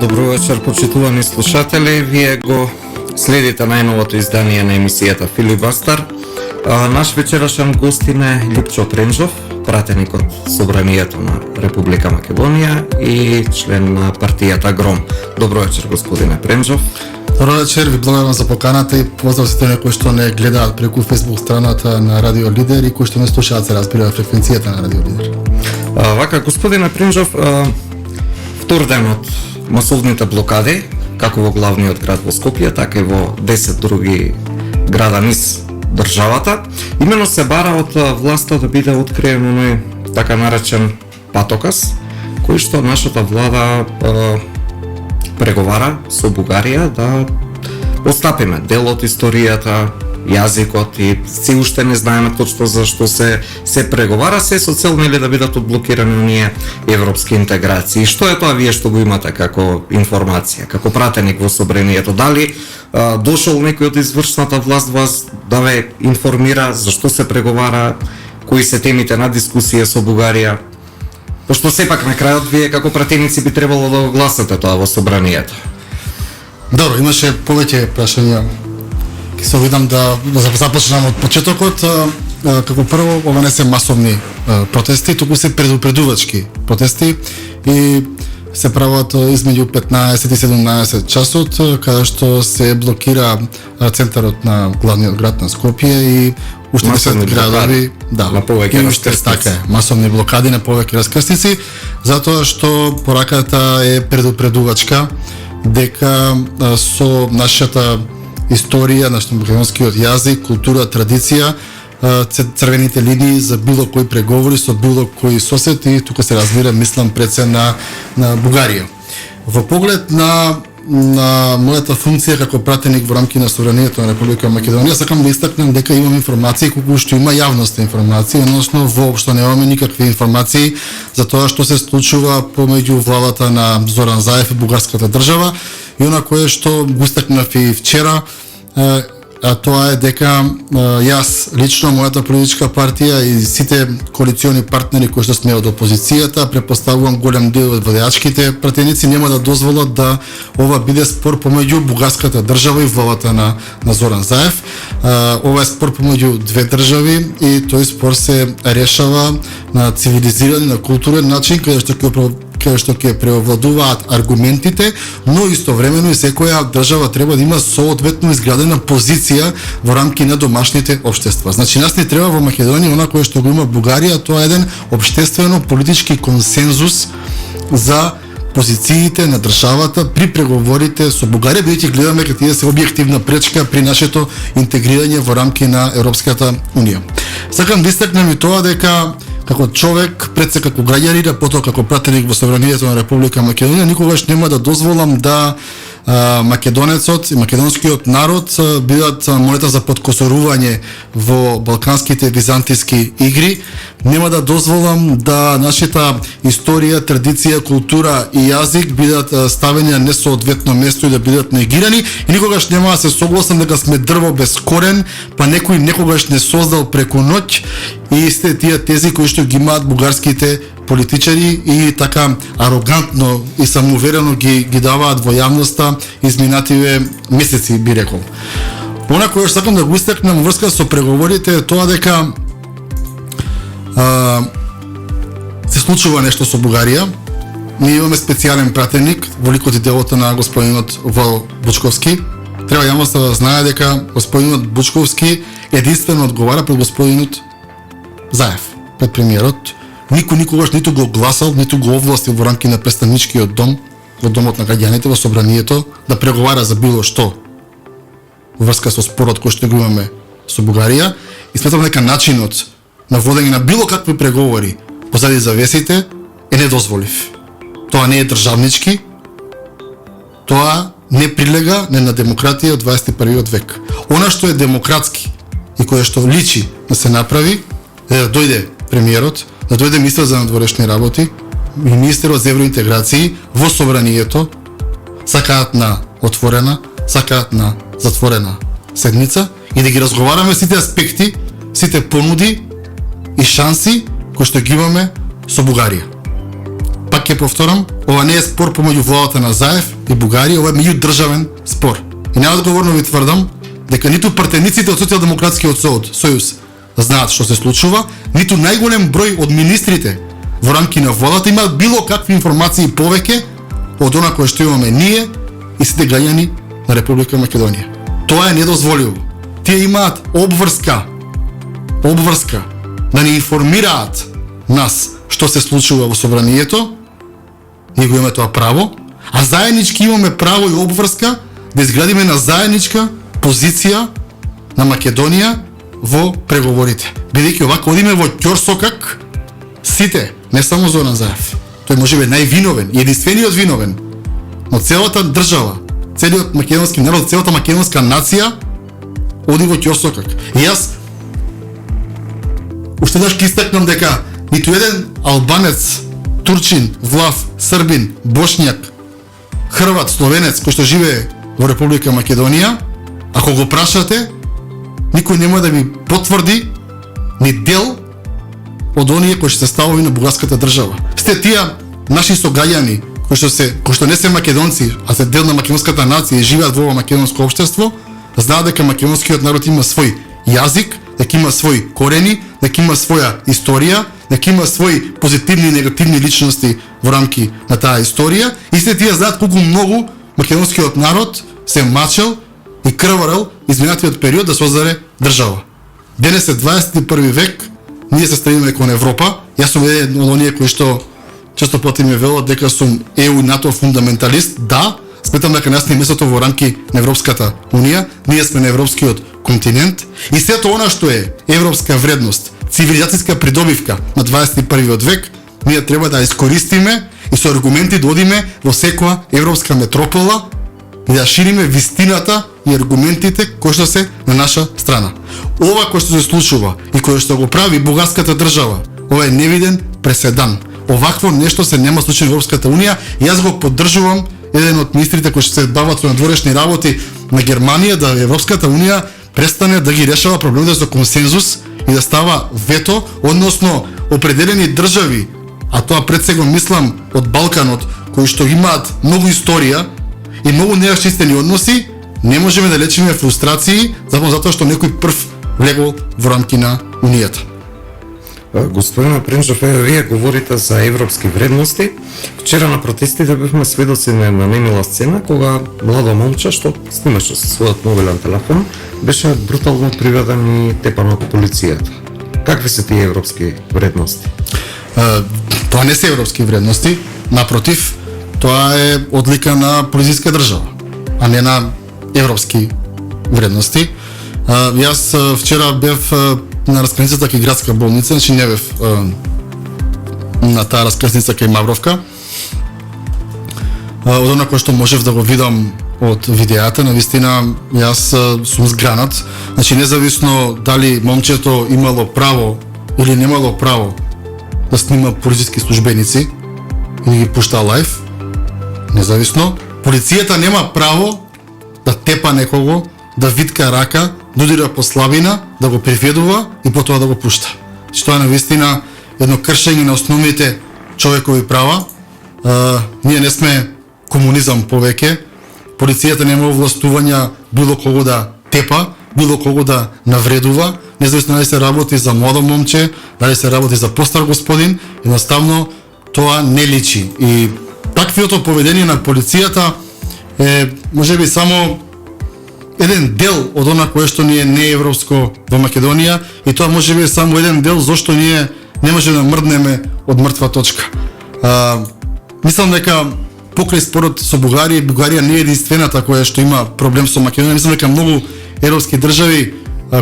Добро вечер, почитувани слушатели. Вие го следите најновото издание на емисијата Филибастар. Наш вечерашен гостин е Лјупчо Пренџов, пратеник од Собранието на Република Македонија и член на партијата ГРОМ. Добро вечер, господине Пренџов. Добро вечер, ви благодарам за поканата и поздрав сите оние кои што не гледаат преку Facebook страната на Радио Лидер и кои што не слушаат се разбира фреквенцијата на Радио Лидер. Вака, господине Пренџов, втор ден од масовните блокади, како во главниот град во Скопје, така и во 10 други града низ државата, именно се бара од власта да биде откриен оној така наречен патоказ, кој што нашата влада преговара со Бугарија да остапиме дел од историјата, јазикот и се уште не знаеме точно за што се преговара, се со цел нели да бидат одблокирани оние европски интеграции. Што е тоа вие што го имате како информација, како пратеник во Собранието? Дали дошол некој од извршната власт вас да ве информира за што се преговара, кои се темите на дискусија со Бугарија? Пошто сепак на крајот вие како пратеници би требало да огласате тоа во Собранието. Добро, имаше повеќе прашања. Ќе се обидам да започнам од почетокот. Како прво, ова не се масовни протести, туку се предупредувачки протести и се прават измеѓу 15 и 17 часот, каде што се блокира центарот на главниот град на Скопје и уште 10 градови, на повеќе раскрстици. Масовни блокади на повеќе раскрстици, затоа што пораката е предупредувачка дека со нашата историја, нашиот македонскиот јазик, култура, традиција, црвените линии за било кој преговори со било кој сосед и тука се разбира, мислам пред се на Бугарија. Во поглед на мојата функција како пратеник во рамки на Собранието на Република Македонија, сакам да истакнам дека имам информации колку што има јавноста информации, односно воопшто немаме никакви информации за тоа што се случува помеѓу владата на Зоран Заев и бугарската држава и она кое што го истакнав и вчера, а тоа е дека јас лично, мојата политичка партија и сите коалициони партнери кои што сме од опозицијата, претпоставувам голем дел од владеачките пратеници, нема да дозволат да ова биде спор помеѓу бугарската држава и владата на Зоран Заев. Ова е спор помеѓу две држави и тој спор се решава на цивилизиран, на културен начин, каде што ќе преовладуваат аргументите, но истовремено и секоја држава треба да има соодветно изградена позиција во рамки на домашните општества. Значи, нас не треба во Македонија она кое што го има Бугарија, тоа е еден општествено политички консензус за позициите на државата при преговорите со Бугарија, бидејќи гледаме како тие се објективна пречка при нашето интегрирање во рамки на Европската унија. Сакам да истакнам и тоа дека како човек, пред се како граѓанин, а потоа како пратеник во Собранието на Република Македонија, никогаш нема да дозволам да македонецот и македонскиот народ бидат монета за подкосорување во балканските византиски игри. Нема да дозволам да нашата историја, традиција, култура и јазик бидат ставени на несоодветно место и да бидат негирани и никогаш нема да се согласам дека сме дрво без корен, па некој некогаш не создал преку ноќ и сте тие тези кои што ги имаат бугарските политичари и така арогантно и самоуверено ги даваат во јавноста изминативе месеци, би рекол. Она кое што сакам да го истакнам врска со преговорите е тоа дека се случува нешто со Бугарија. Ние имаме специјален пратеник во ликот и делото на господинот Вал Бучковски. Треба јавноста да знае дека господинот Бучковски единствено одговара пред господинот Заев, пред премиерот. Никој никогаш ниту го гласал, ниту го овластил во рамки на представничкиот дом, во домот на граѓаните, во Собранието, да преговара за било што во врска со спорот кој што го имаме со Бугарија. И сметам дека начинот на водење на било какви преговори позади завесите е недозволив. Тоа не е државнички, тоа не прилега на демократија од 21 век. Она што е демократски и кое што личи да се направи е да дојде премиерот, да дојде министер за надворешни работи и министерот за евроинтеграции во Собранието, сакаат на отворена, сакаат на затворена седница и да ги разговараме сите аспекти, сите понуди и шанси кои што ги имаме со Бугарија. Пак пак ќе повторам, ова не е спор помеѓу владата на Заев и Бугарија, ова е меѓудржавен спор. И најодговорно ви тврдам дека ниту пратениците од Социјалдемократскиот сојуз знаат што се случува, ниту најголем број од министрите во рамки на владата имаат било какви информации повеќе од она кое што имаме ние и сите граѓани на Република Македонија. Тоа е недозволиво. Тие имаат обврска да ни информираат нас што се случува во собранието, ние го имаме тоа право, а заеднички имаме право и обврска да изградиме на заедничка позиција на Македонија во преговорите. Бидејќи овако одиме во ќорсокак сите, не само Зоран Заев. Тој можеби највиновен и единствениот виновен, но целата држава, целиот македонски народ, целата македонска нација оди во ќорсокак. И јас уште еднаш ќе истакнам дека ниту еден албанец, турчин, влав, србин, бошњак, хрват, словенец кој што живее во Република Македонија, ако го прашате, никој нема да ви потврди ни дел од оние кои што се ставови на бугарската држава. Сте тие наши согаѓани кои што не се македонци, а се дел на македонската нација и живеат во македонско општество, знаат дека македонскиот народ има свој јазик, дека има свои корени, дека има своја историја, дека има свои позитивни и негативни личности во рамки на таа историја, и сте тие знаат колку многу македонскиот народ се мачел и крварел изминатиот период да создаде држава. Денес е 21 век, ние се стремиме кон Европа. Јас сум еден од оние кои што често пати ме велат дека сум ЕУ и НАТО фундаменталист. Да, сметам дека нас не е местото во рамки на Европската унија, ние сме на европскиот континент и сето она што е европска вредност, цивилизацијска придобивка на 21 век, ние треба да искористиме и со аргументи да одиме во секоја европска метропола и да шириме вистината и аргументите кои што се на наша страна. Ова кој што се случува и кој што го прави бугарската држава, ова е невиден преседан. Овакво нешто се нема случај во Европската унија и јас го поддржувам еден од министрите кои што се бават со надворешни работи на Германија да Европската унија престане да ги решава проблемите со консензус и да става вето, односно определени држави, а тоа пред се го мислам од Балканот, кои што имаат многу историја и многу нераščистени односи, не можеме да лечиме фрустрации затоа што некој прв влегол во рамки на Унијата. Господина Принчев, вие говорите за европски вредности. Вчера на протестите бевме сведоци на една немила сцена кога младо момче што снимаше со својот мобилен телефон беше брутално приведен и тепан од полицијата. Какви се тие европски вредности? Тоа не се европски вредности, напротив, тоа е одлика на полициска држава, а не на европски вредности. Јас вчера бев на раскрсницата кај градска болница, значи не бев на таа раскрсница кај Мавровка. Од она кој што можев да го видам од видеата, навистина јас сум згранат. Значи независно дали момчето имало право или немало право да снима полициски службеници и ги пушта лајв, независно, полицијата нема право да тепа некого, да витка рака, да удира по слабина, да го приведува и потоа да го пушта. Што е навистина едно кршење на основните човекови права. Ние не сме комунизам повеќе. Полицијата нема овластувања било кого да тепа, било кого да навредува, независно дали се работи за младо момче, дали се работи за постар господин, едноставно тоа не личи. И таквото поведение на полицијата е можеби само еден дел од она кое што ние не е европско во Македонија и тоа можеби е само еден дел зошто ние не можеме да мрднеме од мртва точка. Мислам дека покрај спорот со Бугарија не е единствената која што има проблем со Македонија. Мислам дека многу европски држави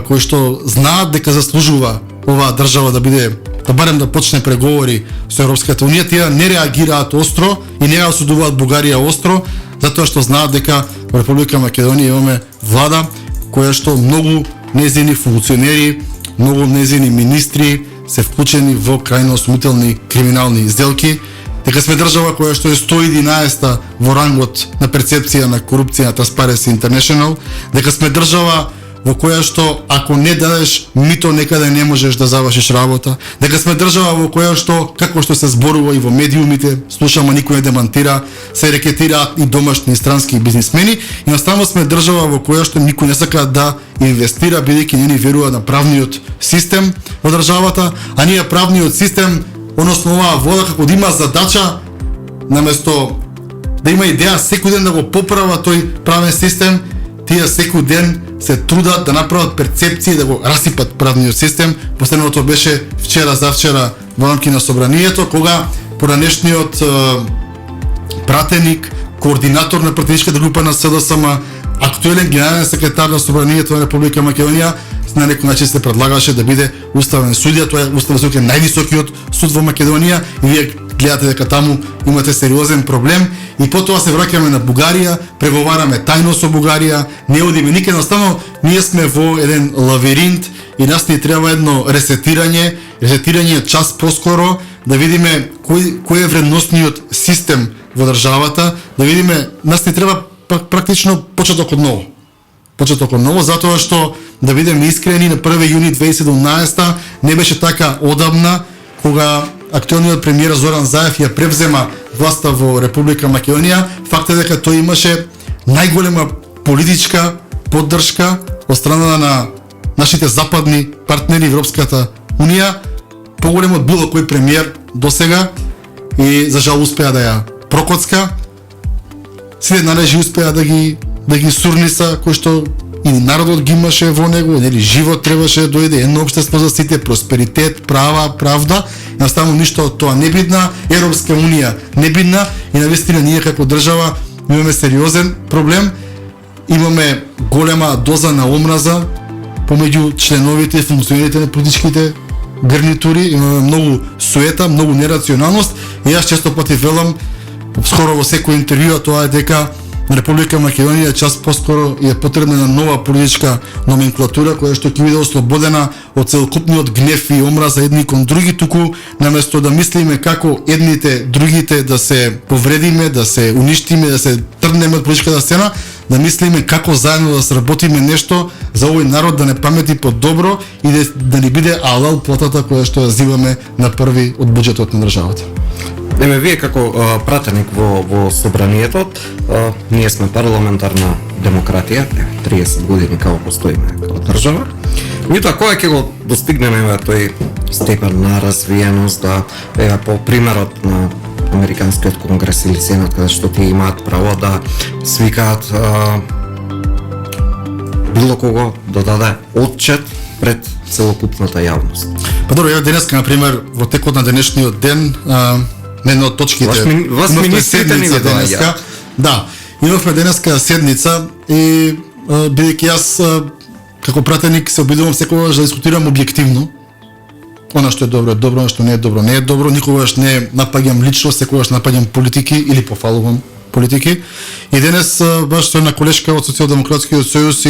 кои што знаат дека заслужува оваа држава да биде, да барем да почне преговори со Европската унија, тие не реагираат остро и не ја осудуваат Бугарија остро, затоа што знаат дека во Република Македонија имаме влада која што многу нејзини функционери, многу нејзини министри се вклучени во крајно осумителни криминални сделки, дека сме држава која што е 111-та во рангот на перцепција на корупција на Transparency International, дека сме држава во која што ако не дадеш мито некаде не можеш да завршиш работа, дека сме држава во која што како што се зборува и во медиумите, слушаме никој не демантира, се рекетираат и домашни и странски бизнисмени, и наставно сме држава во која што никој не сака да инвестира бидејќи не ни верува на правниот систем во државата, а ние правниот систем, односно оваа вода како да има задача наместо да има идеја секој ден да го поправа тој правен систем, тие секој ден се трудат да направат перцепција да го расипат правниот систем. Последното беше вчера завчера во рамки на собранието, кога поранешниот пратеник, координатор на пратеничката група на СДСМ, актуелен генерален секретар на собранието на Република Македонија, на некој начин се предлагаше да биде уставен судија. Тоа е уставен суд, највисокиот суд во Македонија, и вие гледате дека таму имате сериозен проблем. И потоа се враќаме на Бугарија, преговараме тајно со Бугарија, не одиме никаде, едноставно ние сме во еден лавиринт и нас ни треба едно ресетирање час поскоро, да видиме кој е вредносниот систем во државата, да видиме, нас ни треба практично почеток од ново. Почеток од ново, затоа што, да бидеме искрени, на 1 јуни 2017 не беше така одамна, кога актуелниот премиер Зоран Заев ја превзема власта во Република Македонија. Факт е дека тој имаше најголема политичка поддршка од страна на нашите западни партнери, Европската Унија, поголем од било кој премиер досега, и за жал успеа да ја прокоцка. Сите нарежи успеа да ги сурниса, кој што и народот ги имаше во него, нели живот требаше да дојде, едно општество за сите, просперитет, права, правда. Наставно ништо од тоа не бидна, Европска Унија не бидна, и навистина ние како држава имаме сериозен проблем, имаме голема доза на омраза помеѓу членовите и функционерите на политичките гарнитури, имаме многу суета, многу нерационалност, и јас често пати велам, скоро во секој интервју, тоа е дека на Република Македонија час поскоро е потребна на нова политичка номенклатура која што ќе биде ослободена од целокупниот гнев и омраза едни кон други, туку наместо да мислиме како едните другите да се повредиме, да се уништиме, да се тргнеме од политичката сцена, да мислиме како заедно да сработиме нешто за овој народ да не памети по добро и да ни биде алал платата која што ја зиваме на први од буџетот на државата. Еме, вие како пратеник во собранието, ние сме парламентарна демократија, 30 години како постоиме како држава. Меѓутоа, кога ќе го достигнеме тој степен на развиеност, да ева по примерот на Американскиот конгрес или Сенат, каде што тие имаат право да свикаат било кого да даде отчет пред целокупната јавност. Па добро, ја денеска, на пример, во текот на денешниот ден, на една од точките, имавме седница денеска. Да, имавме денеска седница и бидејќи јас како пратеник се обидувам секогаш да дискутирам објективно. Она што е добро, она што не е добро, никогаш не напаѓам лично, секогаш напаѓам политики или пофалувам политики. И денес баш со една колешка од Социјалдемократскиот сојуз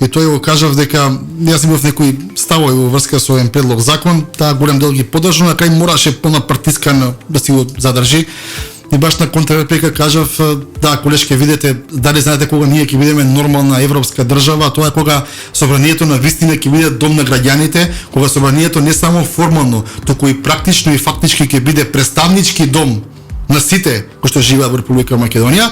и тој го кажав дека јас имав некои ставови во врска со овој предлог закон, таа голем дел ги поддржувам, на крај мораше полна партискана да си го задржи. И баш на контрреплика кажав, да, колешке, видете, дали знаете кога ние ќе бидеме нормална европска држава, тоа е кога собранието на вистина ќе биде дом на граѓаните, кога собранието не само формално, туку и практично и фактички ќе биде представнички дом на сите кои што живеат во Република Македонија,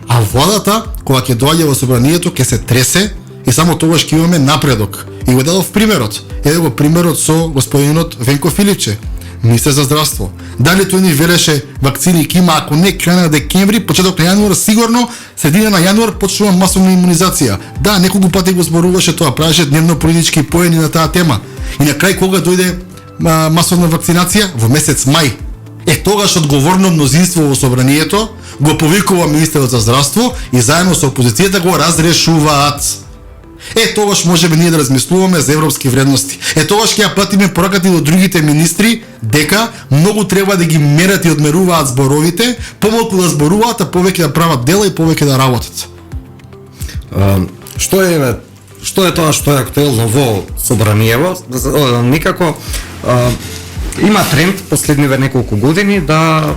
а владата, кога ќе доаѓа во собранието, ќе се тресе и само тогаш ќе имаме напредок. И го дадов примерот. Еде го примерот со господинот Венко Филипче, министер за здравство. Дали тој ни велеше вакцини ќе има, ако не крај на декември, почеток на јануар, сигурно средина на јануар почнува масовна имунизација. Да, неколку пати го зборуваше тоа, правеше дневно политички поени на таа тема. И на крај кога дојде масовна вакцинација? Во месец мај. Тогаш одговорно мнозинство во собранието го повикува министерот за здравство и заедно со опозицијата го разрешуваат. Тогаш можеме ние да размислуваме за европски вредности. Тогаш ќе ја платиме пораката и до другите министри дека многу треба да ги мерат и одмеруваат зборовите, помалку да зборуваат, а повеќе да прават дела и повеќе да работат. Што е тоа што е актуелно во собраниево? Никако има тренд последниве неколку години да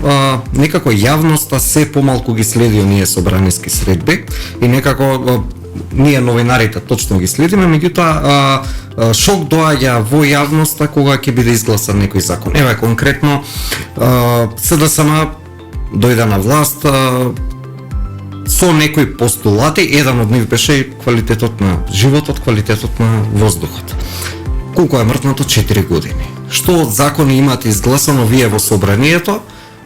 некако јавноста се помалку ги следи оние собраниски средби и некако ние новинарите точно ги следиме, меѓутоа шок доаѓа во јавноста кога ќе биде изгласан некој закон. Еве конкретно СДСМ дојде на власт со некои постулати, еден од нив беше квалитетот на животот, квалитетот на воздухот. Колку е мртното 4 години. Што од закони имате изгласано вие во собранието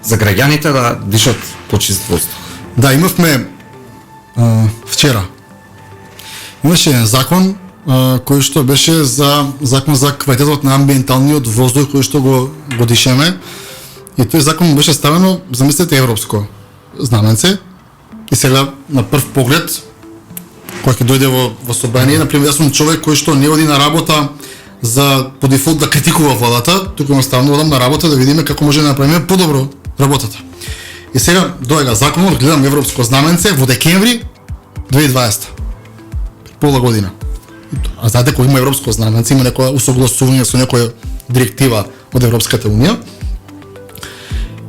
за граѓаните да дишат почист воздух? Да, имавме вчера. Имаше еден закон кој што беше закон за квалитетот на амбиенталниот воздух кој што го дишеме. И тој закон беше ставено, замислете, европско знаменце. И сега на прв поглед кој ќе дојде во собрание, например, јас сум човек кој што не оди на работа за по дефолт да критикува владата, туку едноставно одам на работа да видиме како може да направиме подобро работата. И сега доаѓа законот, гледам европско знаменце во декември 2020. Пола година. А знаете кој има европско знаменце, има некоја усогласување со некоја директива од Европската унија.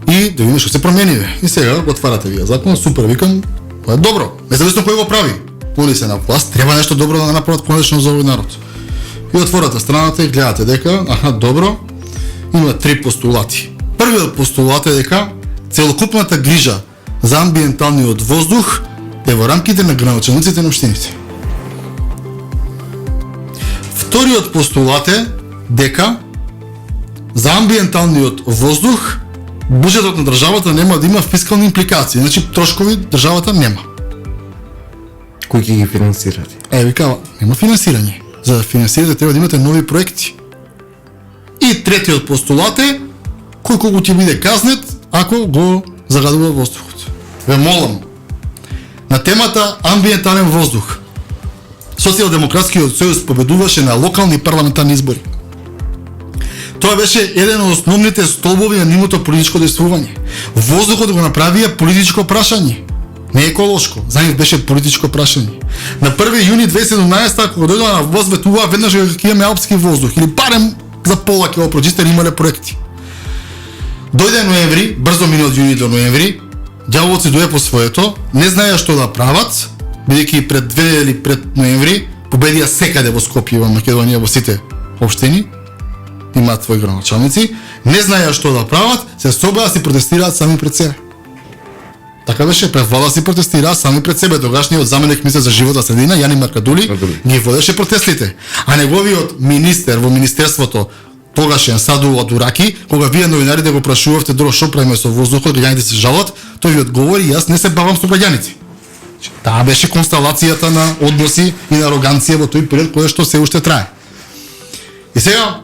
И да видиме што се промени. И сега го отварате вие закон, супер, викам, тоа е добро. Независно кој го прави. Кој се на власт, треба нешто добро да направат конечно за овој народ. И отворате страната и гледате дека, добро, има 3 постулати. Првиот постулат е дека целокупната грижа за амбиенталниот воздух е во рамките на градоначалниците на општините. Вториот постулат е дека за амбиенталниот воздух буџетот на државата нема да има фискални импликации, значи трошкови државата нема. Кој ќе ги финансирате? Вика, нема финансирање. За да финансирате треба да имате нови проекти. И третиот постулат е кој колку ќе биде казнет ако го загадува воздухот. Ве молам, на темата амбиентален воздух, Социјалдемократскиот сојуз победуваше на локални парламентарни избори. Тоа беше еден од основните столбови на нивното политичко действување. Воздухот го направија политичко прашање, не еколошко, за нив беше политичко прашање. На 1 јуни 2017 кога дојдоа на власт ветуваа веднаш дека имаме алпски воздух или барем за пола ќе го прочистеле, имале проекти. Дојде ноември, брзо мине од јуни до ноември, ѓаволци дое по своето, не знаеа што да прават, бидејќи пред 2 недели пред ноември победија секаде во Скопје, во Македонија, во сите општини, имаат своји градоначалници, не знаеа што да прават, се собраа си протестираат сами пред себе. Така беше, пред влада си протестираат сами пред себе. Тогашниот заменик министер за животна средина, Јани Маркадули, ги водеше протестите. А неговиот министер во министерството, тогашен Саду Адураки, кога вие новинарите го прашувавте дро што правиме со воздухот, граѓаните се жалат, тој ви одговори: јас не се бавам со граѓаните. Таа беше констелацијата на односи и на ароганција во тој период кој што се уште трае. И сега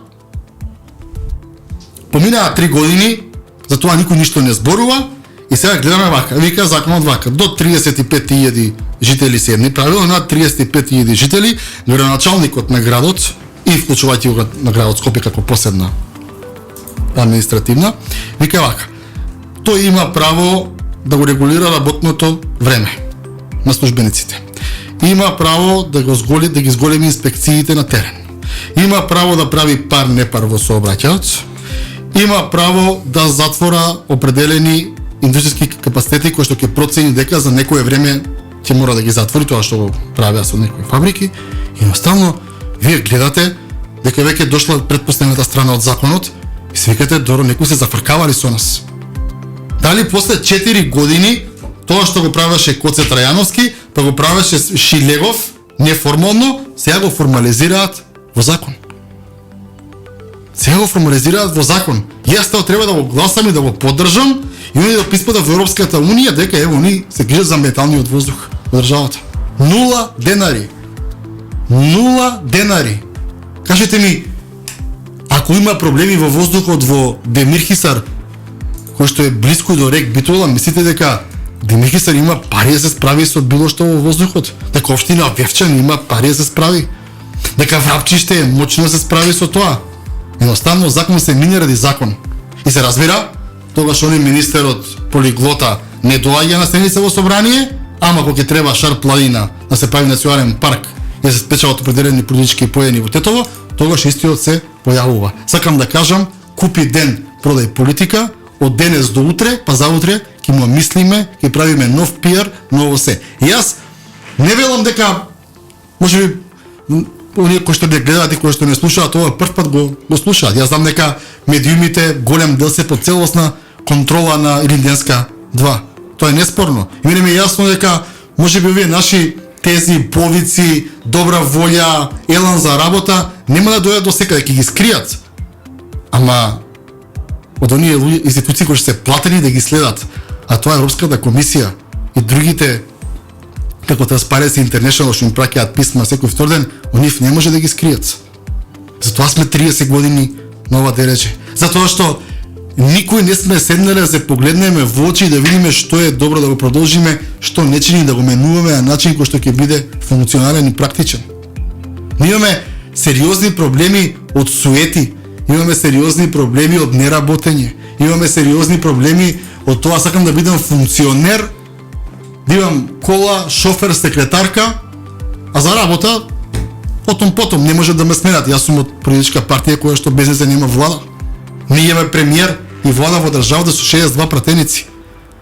поминаа 3 години, за тоа никој ништо не зборува. И сега гледаме вака, вика законот вака, до 35.000 жители се едни правила, над 35.000 жители, градоначалникот на градот и вклучувајќи го на градот Скопје како посебна административна, вика вака, тој има право да го регулира работното време на службениците. Има право да ги зголеми инспекциите на терен. Има право да прави пар непар во сообраќајот. Има право да затвора определени индустријски капацитети кои што ќе процени дека за некое време ќе мора да ги затвори, тоа што го правеа со некои фабрики. Едноставно вие гледате дека веќе дошла предпоследната страна од законот и се викате: доро, некои се зафркавали со нас. Дали после 4 години тоа што го правеше Коце Трајановски, па го правеше Шилегов неформално, сега го формализираат во закон. Сега го формализираат во закон. Јас тоа треба да го гласам и да го поддржам и они да писпата во Европската унија дека ево они се грижат за амбиенталниот воздух во државата. 0 денари. 0 денари. Кажете ми, ако има проблеми во воздухот во Демирхисар, кој што е близко до рек Битола, мислите дека Демирхисар има пари да се справи со било што во воздухот? Дека општина Вевчан има пари да се справи? Дека Врапчиште е моќно да се справи со тоа? Едноставно закон се мине ради закон. И се разбира, тогаш оној министерот полиглота не доаѓа на седница во собрание, ама кога ќе треба Шар планина да се прави национален парк и да се спечелат определени политички поени во Тетово, тогаш истиот се појавува. Сакам да кажам, купи ден продај политика, од денес до утре, па заутре ќе му мислиме, ќе правиме нов пиар, ново се. И јас не велам дека Може би оние кои што не гледаат и кои што не слушаат ова прв пат го слушаат. Јас знам дека медиумите голем дел се под целосна контрола на Илинденска 2. Тоа е неспорно. И мене ми е јасно дека може би овие наши тези, повици, добра волја, елан за работа нема да дојдат до секаде, ќе ги скријат. Ама од оние институции кои што се платени да ги следат, а тоа е Европската комисија и другите како Transparency International што им праќаат писма секој втор ден, онив не може да ги скријат. Затоа сме 30 години на ова дерече. Затоа што никој не сме седнале да се погледнеме во очи и да видиме што е добро да го продолжиме, што не чини да го менуваме на начин кој што ќе биде функционален и практичен. Ние имаме сериозни проблеми од суети, имаме сериозни проблеми од неработење, имаме сериозни проблеми од тоа сакам да бидам функционер, да имам кола, шофер, секретарка, а за работа потом не може да ме сменат. Јас сум од политичка партија која што без незе нема влада. Ние имаме премиер и влада во државата со 62 пратеници.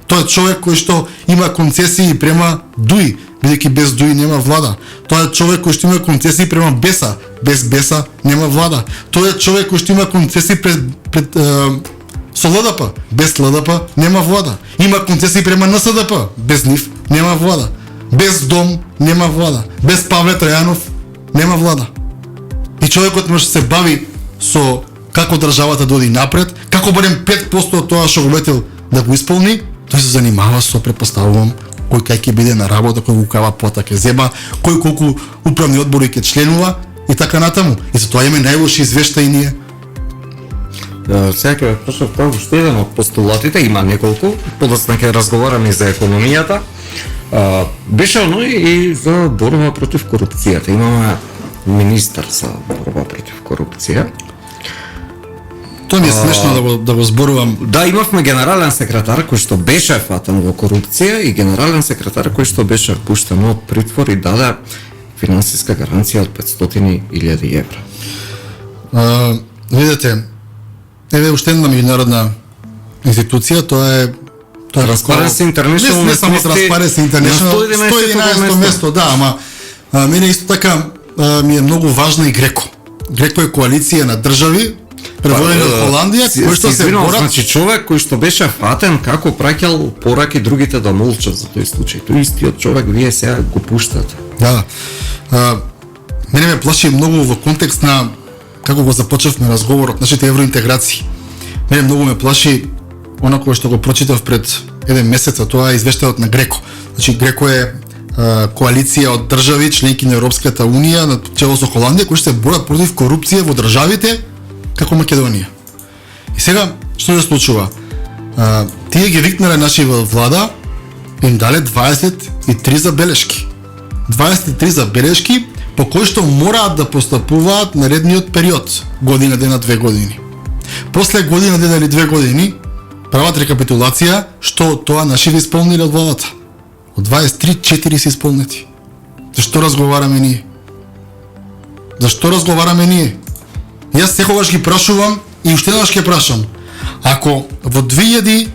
Тоа е човек кој што има концесии према ДУИ, бидејќи без ДУИ нема влада. Тоа е човек кој што има концесии према БЕСА, без БЕСА нема влада. Тоа е човек кој што има концесии пред со ЛДП, без ЛДП нема влада. Има концесии према НСДП, без нив нема влада. Без ДОМ нема влада. Без Павле Трајанов нема влада. И човекот може да се бави со како државата да оди напред, како барем 5% од тоа што го ветил да го исполни, тој се занимава со, претпоставувам, кој кај ќе биде на работа, кој го кава пота ќе зема, кој колку управни одбори ќе членува и така натаму. И затоа имаме најлоши извештаи ние. Сега ќе почнам тоа уште еден од постулатите, има неколку, подоцна ќе разговараме и за економијата. Беше оној и за борба против корупцијата. Имаме министар за борба против корупција. Тоа ми е смешно да го зборувам. Да, имавме генерален секретар кој што беше фатен во корупција и генерален секретар кој што беше пуштен од притвор и даде финансиска гаранција од 500.000 евра. Видете, еве уште една меѓународна институција, тоа е Transparency International, не само Transparency International, 111 место, да, ама мене исто така ми е многу важна и Греко. Греко е коалиција на држави предводени од Холандија, кои што се борат. Значи човек кој што беше фатен како праќал пораки другите да молчат за тој случај. Тој истиот човек вие сега го пуштате. Да. Мене ме плаши многу во контекст на како го започнавме разговорот, нашите евроинтеграции. Мене многу ме плаши она кое што го прочитав пред еден месец, а тоа е извештајот на Греко. Значи Греко е коалиција од држави членки на Европската унија на чело со Холандија кои што се борат против корупција во државите како Македонија. И сега што се случува? Тие ги викнале наши влада, им дале 23 забелешки. 23 забелешки по кои што мораат да постапуваат наредниот период, година дена 2 години. После година дена или 2 години прават рекапитулација што тоа наши ви исполниле од владата. Од 23 4 се исполнети. Зашто разговараме ние? Зашто разговараме ние? Јас секогаш ги прашувам и уште еднаш ќе прашам. Ако во 2018,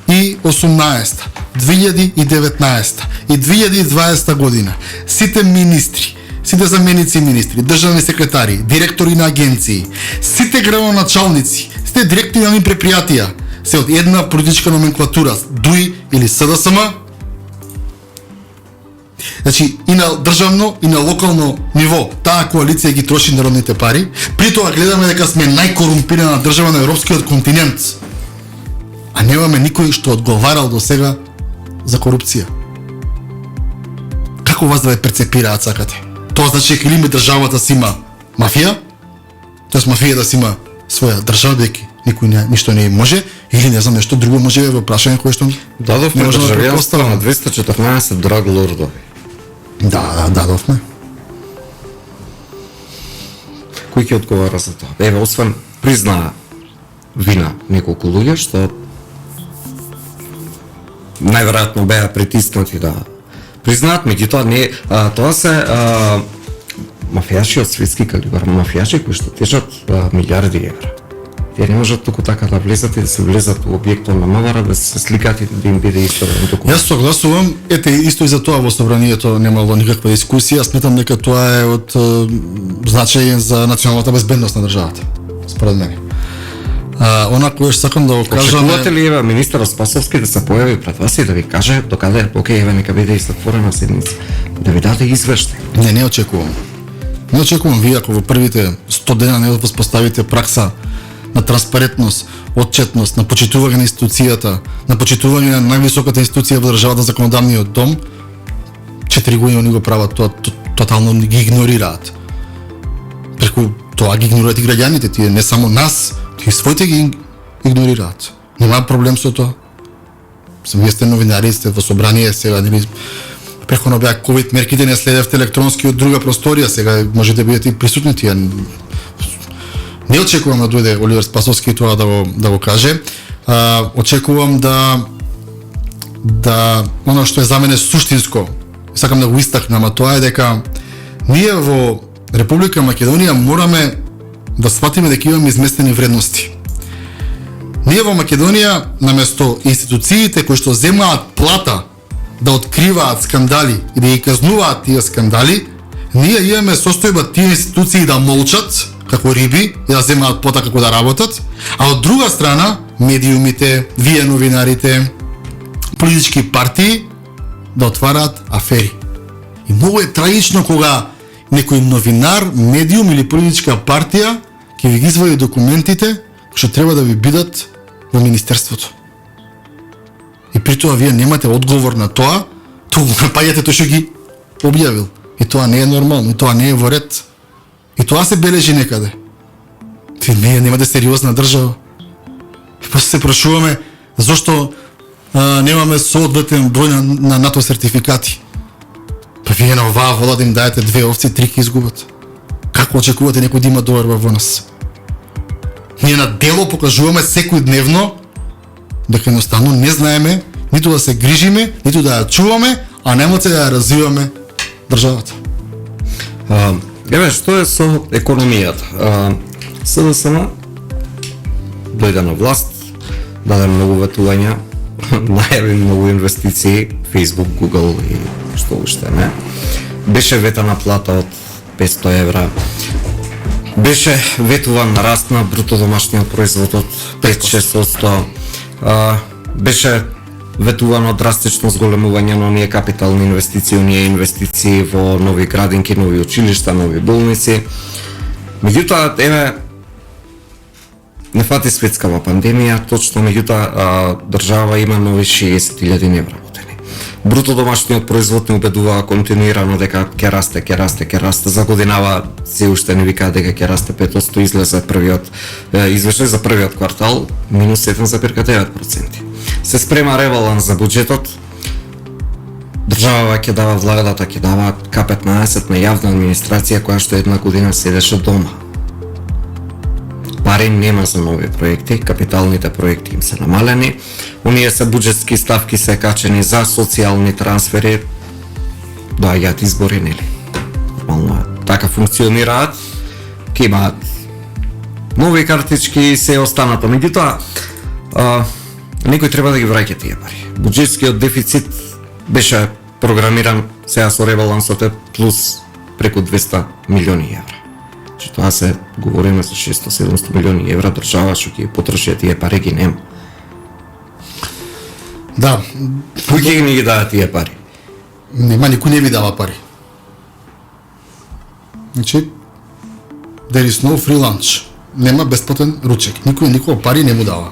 2019 и 2020 година сите министри, сите заменици министри, државни секретари, директори на агенции, сите градоначалници, сите директори на предпријатија се од една политичка номенклатура, ДУИ или СДСМ, значи и на државно и на локално ниво таа коалиција ги троши народните пари, при тоа гледаме дека сме најкорумпирана држава на европскиот континент, а немаме никој што одговарал до сега за корупција. Како вас да ве перцепираат сакате? Тоа значи дека или ми државата си има мафија, тоест мафијата си има своја држава, дека никој ништо не може, или не знам нешто друго може да ве прашање кое што дадовме државјанство на 214 драг лордови. Да, дадовме. Кој ќе одговара за тоа? Еве, освен признаа вина неколку луѓе што најверојатно беа притиснати да признаат, меѓутоа не, тоа се мафијаши од светски калибар, мафијаши кои што тежат милиарди евра. Тие не можат туку така да влезат и да се влезат у објектот на МВР, да се сликат и да им биде исторен документ. Јас согласувам, ете исто и за тоа во собранието немало никаква дискусија, сметам дека тоа е од значај за националната безбедност на државата, според мене. Она кое што сакам да го кажам Очекувате ли еве министерот Спасовски да се појави пред вас и да ви каже докаде е окей, еве нека биде затворена седница, да ви даде извештај? Не очекувам. Не очекувам вие ако во првите 100 дена не воспоставите пракса на транспарентност, отчетност, на почитување на институцијата, на почитување на највисоката институција во државата, законодавниот дом, 4 години они го прават, тоа тотално ги игнорираат. Преку тоа ги игнорираат и граѓаните, тие не само нас, тие своите ги игнорираат. Нема проблем со тоа. Вие сте новинари, сте во собрание сега, нели преходно беа ковид мерките, не следевте електронски од друга просторија, сега можете да бидете и присутни тие. Не очекувам да дојде Оливер Спасовски тоа да го каже. Очекувам да оно што е за мене суштинско, сакам да го истакнам, а тоа е дека ние во Република Македонија мораме да сватиме дека имаме изместени вредности. Ние во Македонија наместо институциите кои што земаат плата да откриваат скандали и да ги казнуваат тие скандали, ние имаме состојба тие институции да молчат како риби и да земаат плата како да работат, а од друга страна медиумите, вие новинарите, политички партии да отвараат афери. И многу е трагично кога некој новинар, медиум или политичка партија ќе ви ги извади документите што треба да ви бидат во министерството. И при тоа вие немате одговор на тоа, тоа го напаѓате тој што ги објавил. И тоа не е нормално, и тоа не е во ред. И тоа се бележи некаде. Не, немате сериозна држава. И после се прашуваме зошто немаме соодветен број на НАТО сертификати. Па вие на оваа вода да им дајете 2 овци, 3 ќе изгубат. Како очекувате некој да има доверба во нас? Ние на дело покажуваме секојдневно дека едноставно не знаеме ниту да се грижиме, ниту да ја чуваме, а немоце да ја развиваме државата. Еве, што е со економијата? СДСМ дојде на власт, даде многу ветувања, најави многу инвестиции, Facebook, Google и што уште не. Беше ветана плата од 500 евра. Беше ветуван раст на бруто домашниот производ од 5-6%. Беше ветувано драстично зголемување на оние капитални инвестиции, оние инвестиции во нови градинки, нови училишта, нови болници. Меѓутоа, еве, не фати светскава пандемија, точно меѓутоа држава има нови 60.000 невработени. Бруто домашниот производ не убедува континуирано дека ќе расте, ќе расте, ќе расте. За годинава се уште не викаат дека ќе расте 5%, излезе првиот извештај за првиот квартал минус 7,9%. Се спрема ребаланс за буџетот. Држава ќе дава владата, ќе дава К15 на јавна администрација која што една година седеше дома. Пари нема за нови проекти, капиталните проекти им се намалени, оние се буџетски ставки се качени за социјални трансфери, доаѓаат избори, нели? Нормално така функционираат, ќе имаат нови картички и се останато. Меѓутоа, некој треба да ги враќа тие пари. Буџетскиот дефицит беше програмиран сега со ребалансот е плюс преку 200 милиони евра. Че тоа се говориме за 600-700 милиони евра држава што ќе потроши тие пари ги нема. Да. Кој ќе ни ги даде тие пари? Нема, никој не ви дава пари. Значи, there is no free lunch. Нема бесплатен ручек. Никој пари не му дава.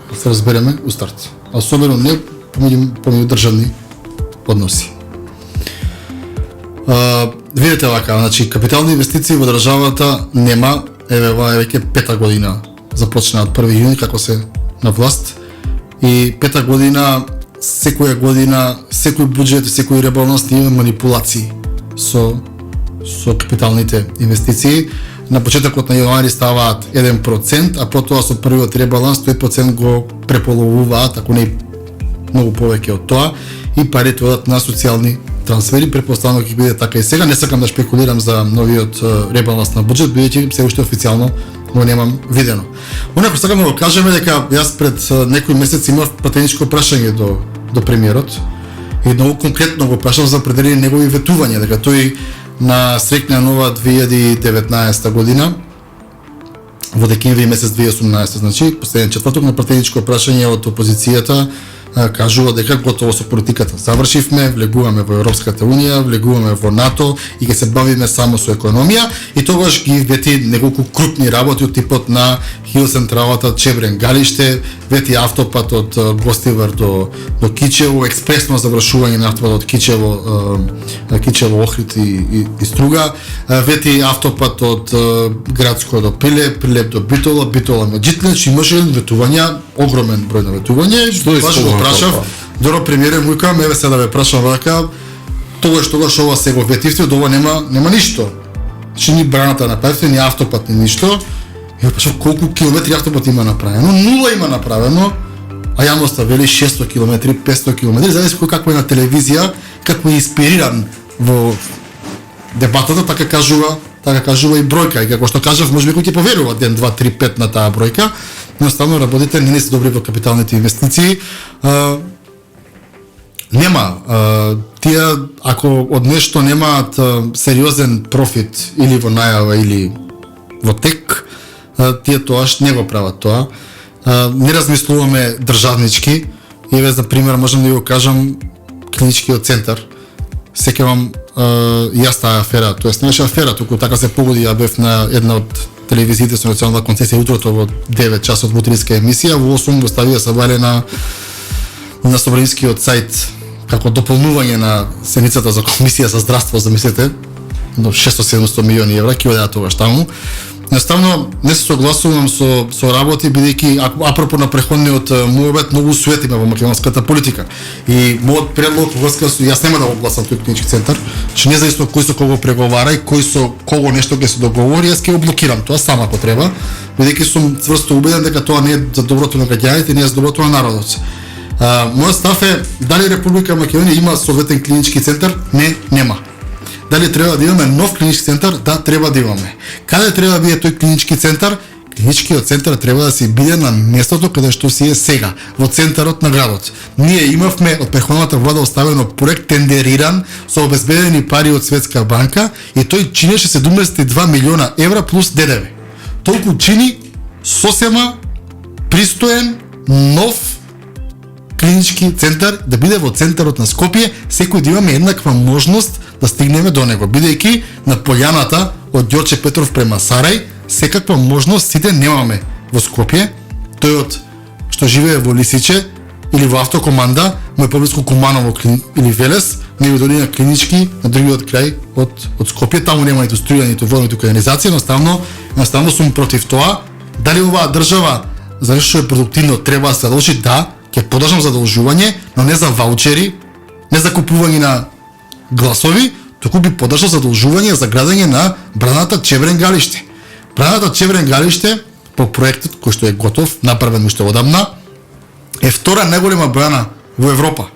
Да се разбереме у старт. Особено не помеѓу државни односи. Видете вака, значи капитални инвестиции во државата нема, еве ова е веќе 5-та година, започна од 1 јуни како се на власт и 5-та година, секоја година, секој буџет, секој ребаланс има манипулации со капиталните инвестиции. На почетокот на јануари ставаат 1%, а потоа со првиот ребаланс тој процент го преполовуваат, ако не многу повеќе од тоа, и парите одат на социјални трансфери, претпоставувам ќе биде така и сега. Не сакам да шпекулирам за новиот ребаланс на буџет, бидејќи се уште официјално го немам видено. Онако сакам да го кажеме дека јас пред некои месеци имав пратеничко прашање до премиерот и многу конкретно го прашав за определени негови ветувања, дека тој на среќна нова 2019 година во декември месец 2018, значи последен четврток на пратеничко прашање од опозицијата кажува дека готово со политиката завршивме, влегуваме во Европската унија, влегуваме во НАТО и ќе се бавиме само со економија и тогаш ги вети неколку крупни работи од типот на хидроцентралата Чебрен Галиште, вети автопат од Гостивар до Кичево, експресно завршување на автопат од Кичево Охрид и Струга, вети автопат од Градско до Прилеп, Прилеп до Битола, Битола Меджитлич, имаше ветувања, огромен број на ветувања, баш го прашав, доро премиере му викам, еве сега да ве прашам вака, тогаш ова се го ветивте, од ова нема ништо. Значи ни браната направивте, ни автопат, ни ништо. И прашав колку километри автопат има направено, 0 има направено, а јавноста вели 600 километри, 500 километри, зависи како е на телевизија, како е инспириран во дебатата, така кажува и бројка, и како што кажав, може би кој ќе поверува 1, 2, 3, 5 на таа бројка, едноставно работите не се добри во капиталните инвестиции. Нема, тие ако од нешто немаат сериозен профит или во најава или во тек, тие тоаш не го прават тоа. Не размислуваме државнички. И еве за пример можам да го кажам клиничкиот центар. Сеќавам јас таа афера, тоест не беше афера, туку така се погоди, ја бев на една од телевизиите со национална концесија утрото во 9 часот во утринска емисија, во 8 го ставија сабале на Собранискиот сајт како дополнување на седницата за комисија за здравство, замислете, до 600-700 милиони евра ќе одеа тогаш таму. Едноставно не се согласувам со работи, бидејќи апропо на преходниот муабет многу сует има во македонската политика. И мојот предлог врска со јас нема да го гласам тој клинички центар, че независно кој со кого преговара и кој со кого нешто ќе се договори, јас ќе го блокирам тоа сама ако треба, бидејќи сум цврсто убеден дека тоа не е за доброто на граѓаните, не е за доброто на народот. Мојот став е дали Република Македонија има советен клинички центар? Не, нема. Дали треба да имаме нов клинички центар? Да, треба да имаме. Каде треба да биде тој клинички центар? Клиничкиот центар треба да се биде на местото каде што си е сега, во центарот на градот. Ние имавме од претходната влада оставено проект тендериран со обезбедени пари од Светска банка и тој чинеше 72 милиона евра плюс ДДВ. Толку чини сосема пристоен нов клинички центар да биде во центарот на Скопје, секој да имаме еднаква можност да стигнеме до него, бидејќи на пољаната од Ѓорче Петров према Сарај секаква можност сите немаме во Скопје. Тој што живее во Лисиче или во автокоманда, му е поблиску Куманово или Велес, не ви доди на клинички на другиот крај од Скопје, таму нема ниту струја, ниту вода, ниту канализација, едноставно сум против тоа. Дали оваа држава за нешто е продуктивно треба да се задолжи? Да, ќе подржам задолжување, но не за ваучери, не за купување на гласови, туку би подржал задолжување за градење на браната Чебрен Галиште. Браната Чебрен Галиште по проектот кој што е готов, направен уште одамна, е втора најголема брана во Европа.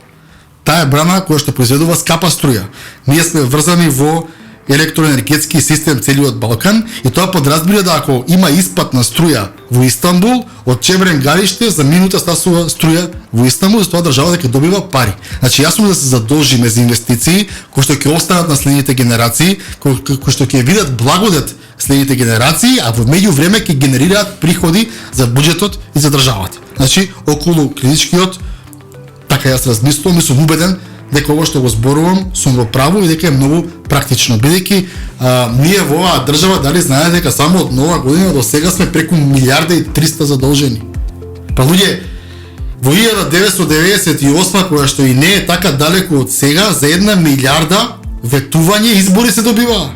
Таа е брана која што произведува скапа струја. Ние сме врзани во електроенергетски систем целиот Балкан и тоа подразбира да ако има испад на струја во Истанбул, од Чебрен Галиште за минута стасува струја во Истанбул, за тоа државата ќе добива пари. Значи јасно да се задолжиме за инвестиции кои што ќе останат на следните генерации, кои што ќе видат благодет следните генерации, а во меѓувреме ќе генерираат приходи за буџетот и за државата. Значи околу клиничкиот, така јас размислувам и сум убеден дека ова што го зборувам сум во право и дека е многу практично, бидејќи ние во оваа држава дали знаете дека само од нова година до сега сме преку 1.300.000 задолжени. Па луѓе, во 1998 која што и не е така далеку од сега, за 1 милиарда ветување избори се добиваа.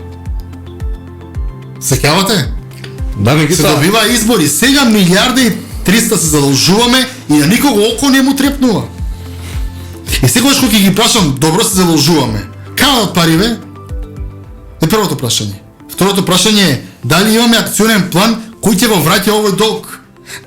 Сеќавате? Да, ми ги се добива избори. Сега 1.300.000 се задолжуваме и на никого око не му трепнува. И секогаш кога ги прашам, добро се задолжуваме, каде од пари бе? Е првото прашање. Второто прашање е, дали имаме акционен план кој ќе го враќа овој долг?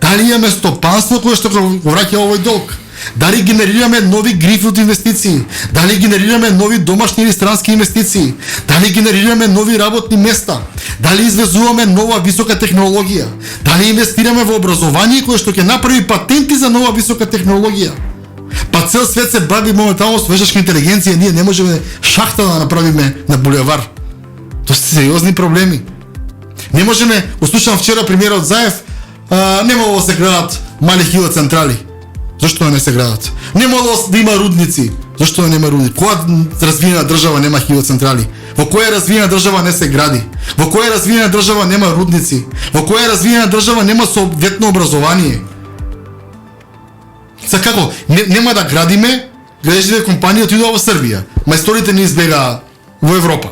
Дали имаме стопанство кое што го враќа овој долг? Дали генерираме нови грифнути инвестиции? Дали генерираме нови домашни или странски инвестиции? Дали генерираме нови работни места? Дали извезуваме нова висока технологија? Дали инвестираме во образование кое што ќе направи патенти за нова висока технологија? Па цел свет се бави моментално со вештачка интелигенција, ние не можеме шахта да направиме на булевар. Тоа се сериозни проблеми. Не можеме, услушам вчера премиерот Заев, не могло да се градат мали хидроцентрали. Зошто не се градат? Не могло да има рудници. Зошто нема рудници? Која развиена држава нема хидроцентрали? Во која развиена држава не се гради? Во која развиена држава нема рудници? Во која развиена држава нема соодветно образование? За како? Нема да градиме, градежните компании отидоа во Србија. Мајсторите не избегаа во Европа.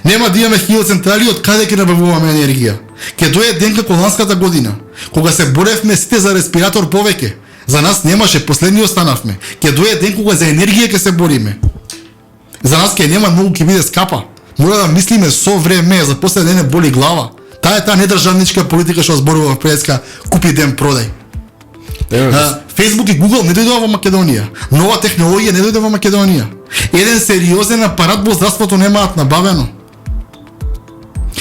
Нема да имаме хидроцентрали од каде ќе набавуваме енергија. Ке дојде ден како ланската година, кога се боревме сите за респиратор повеќе. За нас немаше, последни останавме. Ке дојде ден кога за енергија ќе се бориме. За нас ке нема многу, ќе биде скапа. Мора да мислиме со време, за после да не боли глава. Таа е таа недржавничка политика што зборува во предска купи ден продај. Facebook и Google не дојдоа во Македонија. Нова технологија не дојде во Македонија. Еден сериозен апарат во здравството немаат набавено.